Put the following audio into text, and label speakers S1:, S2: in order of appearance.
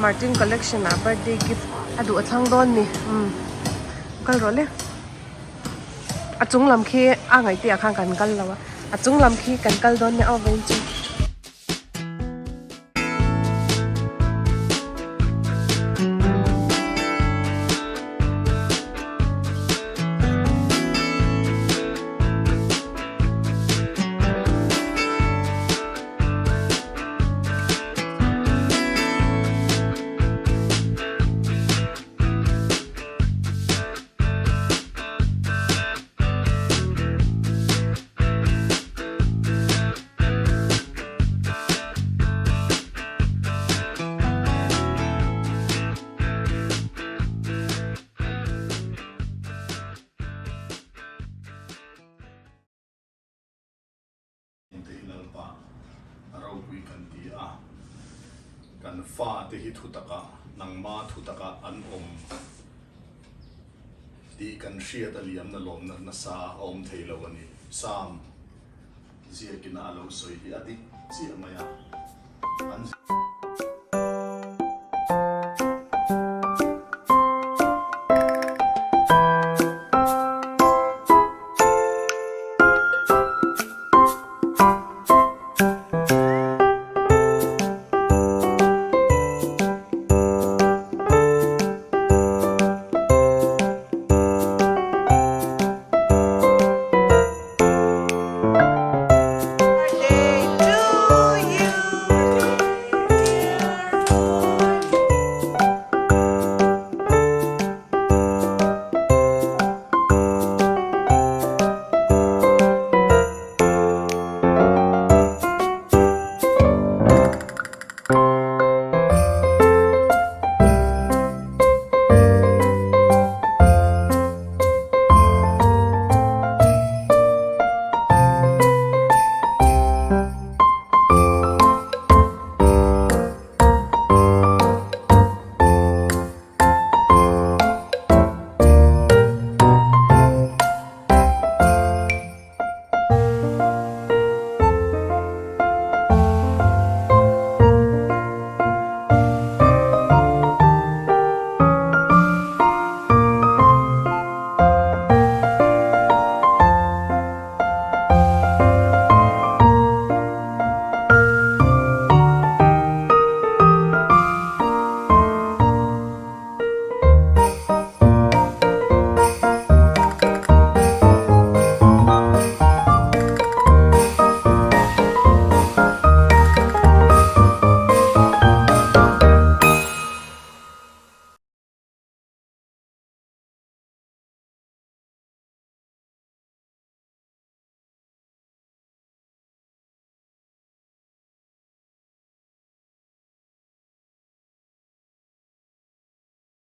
S1: Martin collection birthday gift adu athang don ni kal role achung lam khi angai ti akhang kan kal lawa achung lam khi kan kal don ne awen chu
S2: kan fa te hi thutaka nang ma thutaka an ti kan hriat aliam na lom na sa om theilo ani sam zia kin alo soi hi adik chi amaya an